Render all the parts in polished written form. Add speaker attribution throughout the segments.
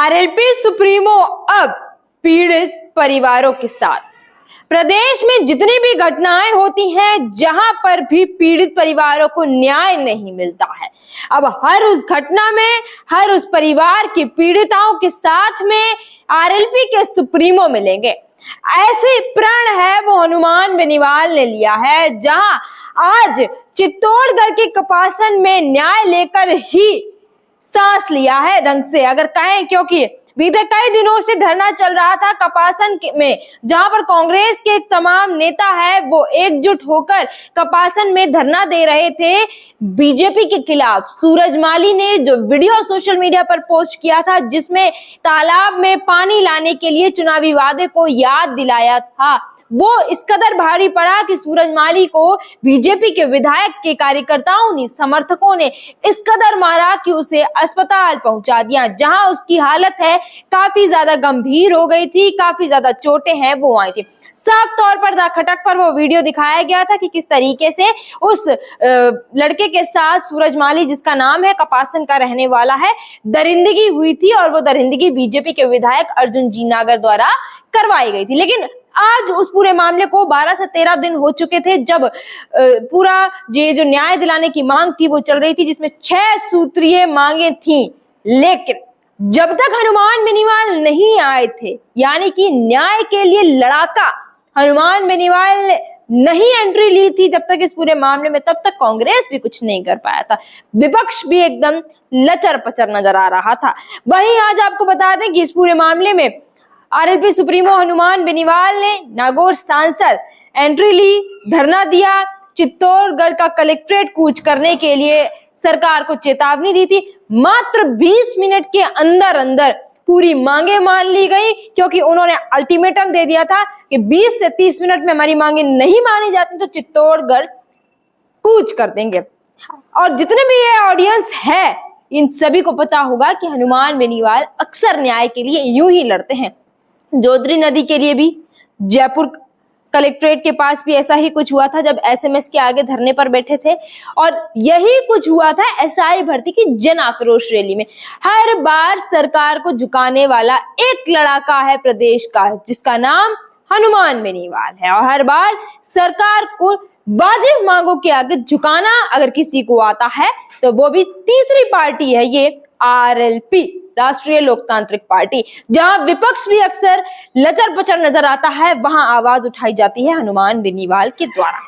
Speaker 1: RLP supremo अब पीड़ित परिवारों के साथ। प्रदेश में जितनी भी घटनाएं होती हैं, जहां पर भी पीड़ित परिवारों को न्याय नहीं मिलता है, अब हर उस घटना में हर उस परिवार की पीड़िताओं के साथ में आरएलपी के सुप्रीमो मिलेंगे। ऐसे प्रण है वो हनुमान बेनीवाल ने लिया है, जहां आज चित्तौड़गढ़ के कपासन में न्याय लेकर ही सांस लिया है ढंग से, अगर कहें, क्योंकि बीते कई दिनों से धरना चल रहा था कपासन में, जहां पर कांग्रेस के तमाम नेता है वो एकजुट होकर कपासन में धरना दे रहे थे बीजेपी के खिलाफ। सूरजमाली ने जो वीडियो सोशल मीडिया पर पोस्ट किया था, जिसमें तालाब में पानी लाने के लिए चुनावी वादे को याद दिलाया था, वो इस कदर भारी पड़ा कि सूरजमाली को बीजेपी के विधायक के कार्यकर्ताओं ने, समर्थकों ने इस कदर मारा कि उसे अस्पताल पहुंचा दिया, जहां उसकी हालत है काफी ज्यादा गंभीर हो गई थी, काफी ज्यादा चोटें हैं वो आई थी। साफ तौर पर द खटक पर वो वीडियो दिखाया गया था कि किस तरीके से उस लड़के के साथ सूरजमाली, जिसका नाम है, कपासन का रहने वाला है, दरिंदगी हुई थी, और वो दरिंदगी बीजेपी के विधायक अर्जुन जी नागर द्वारा करवाई गई थी। लेकिन आज उस पूरे मामले को 12 से 13 दिन हो चुके थे जब पूरा ये जो न्याय दिलाने की मांग थी वो चल रही थी, जिसमें 6 सूत्रीय मांगे थी। लेकिन जब तक हनुमान बेनीवाल नहीं आए थे, यानी कि न्याय के लिए लड़ाका हनुमान बेनीवाल ने नहीं एंट्री ली थी जब तक इस पूरे मामले में, तब तक कांग्रेस भी कुछ नहीं कर पाया था। विपक्ष भी एकदम लचर पचर नजर आ रहा था। वहीं आज आपको बता दें कि इस पूरे मामले में आरएलपी सुप्रीमो हनुमान बेनीवाल ने नागौर सांसद एंट्री ली, धरना दिया, चित्तौड़गढ़ का कलेक्ट्रेट कूच करने के लिए सरकार को चेतावनी दी थी। मात्र 20 मिनट के अंदर अंदर पूरी मांगे मान ली गई, क्योंकि उन्होंने अल्टीमेटम दे दिया था कि 20 से 30 मिनट में हमारी मांगे नहीं मानी जाती तो चित्तौड़गढ़ कूच कर देंगे। और जितने भी ये ऑडियंस है, इन सभी को पता होगा कि हनुमान बेनीवाल अक्सर न्याय के लिए यूं ही लड़ते हैं। जोधरी नदी के लिए भी जयपुर कलेक्ट्रेट के पास भी ऐसा ही कुछ हुआ था, जब एसएमएस के आगे धरने पर बैठे थे, और यही कुछ हुआ था एसआई भर्ती की जन आक्रोश रैली में। हर बार सरकार को झुकाने वाला एक लड़ाका है प्रदेश का, जिसका नाम हनुमान बेनीवाल है, और हर बार सरकार को वाजिब मांगों के आगे झुकाना अगर किसी को आता है तो वो भी तीसरी पार्टी है, ये आरएलपी, राष्ट्रीय लोकतांत्रिक पार्टी। जहां विपक्ष भी अक्सर लचर पचर नजर आता है, वहां आवाज उठाई जाती है हनुमान बेनीवाल के द्वारा।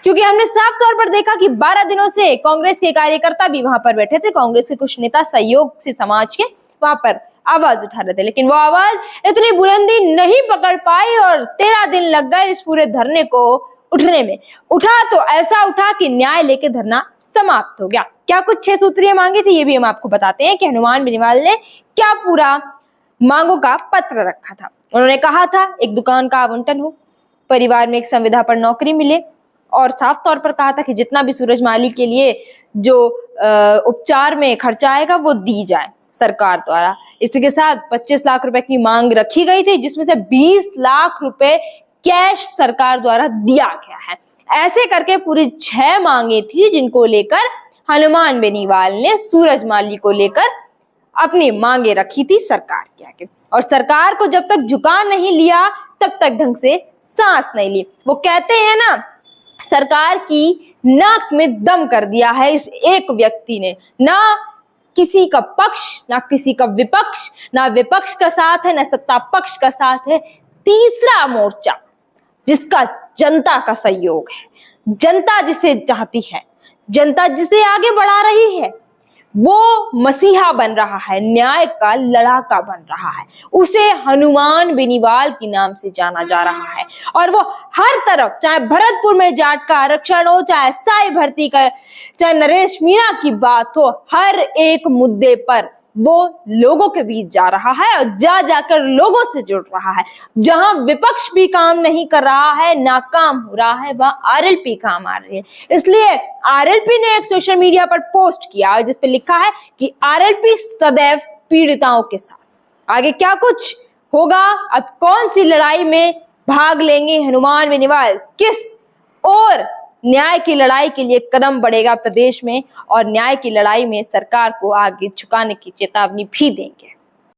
Speaker 1: क्योंकि हमने साफ तौर पर देखा कि 12 दिनों से कांग्रेस के कार्यकर्ता भी वहां पर बैठे थे, कांग्रेस के कुछ नेता सहयोग से समाज के वहां पर आवाज उठा रहे थे, लेकिन वो आवाज इतनी बुलंदी नहीं पकड़ पाई और 13 दिन लग गए इस पूरे धरने को उठने में। उठा तो ऐसा उठा कि न्याय लेके धरना समाप्त हो गया। क्या कुछ 6 सूत्रीय मांगे थी, ये भी हम आपको बताते हैं कि हनुमान बेनीवाल ने क्या पूरा मांगों का पत्र रखा था। उन्होंने कहा था एक दुकान का आवंटन हो, परिवार में एक संविदा पर नौकरी मिले, और साफ तौर पर कहा था कि जितना भी सूरजमाली के लिए जो उपचार में खर्चा आएगा वो दी जाए सरकार द्वारा। इसके साथ 25 लाख रुपए की मांग रखी गई थी, जिसमें से 20 लाख रुपए कैश सरकार द्वारा दिया गया है। ऐसे करके पूरी 6 मांगे थी, जिनको लेकर हनुमान बेनीवाल ने सूरजमाली को लेकर अपनी मांगे रखी थी सरकार के आगे, और सरकार को जब तक झुका नहीं लिया तब तक ढंग से सांस नहीं ली। वो कहते हैं ना, सरकार की नाक में दम कर दिया है इस एक व्यक्ति ने। ना किसी का पक्ष, ना किसी का विपक्ष, ना विपक्ष का साथ है, ना सत्ता पक्ष का साथ है। तीसरा मोर्चा, जिसका जनता का सहयोग है, जनता जिसे चाहती है, जनता जिसे आगे बढ़ा रही है, वो मसीहा बन रहा है, न्याय का लड़ाका बन रहा है। उसे हनुमान बेनीवाल के नाम से जाना जा रहा है, और वो हर तरफ, चाहे भरतपुर में जाट का आरक्षण हो, चाहे एसआई भर्ती का, चाहे नरेश मीणा की बात हो, हर एक मुद्दे पर वो लोगों के बीच जा रहा है और जा जाकर लोगों से जुड़ रहा है। जहां विपक्ष भी काम नहीं कर रहा है, नाकाम हो रहा है, वहां आरएलपी काम आ रही है। इसलिए आरएलपी ने एक सोशल मीडिया पर पोस्ट किया जिस पे लिखा है कि आरएलपी सदैव पीड़िताओं के साथ। आगे क्या कुछ होगा, अब कौन सी लड़ाई में भाग लेंगे हनुमान बेनीवाल, किस और न्याय की लड़ाई के लिए कदम बढ़ेगा प्रदेश में, और न्याय की लड़ाई में सरकार को आगे झुकाने की चेतावनी भी देंगे।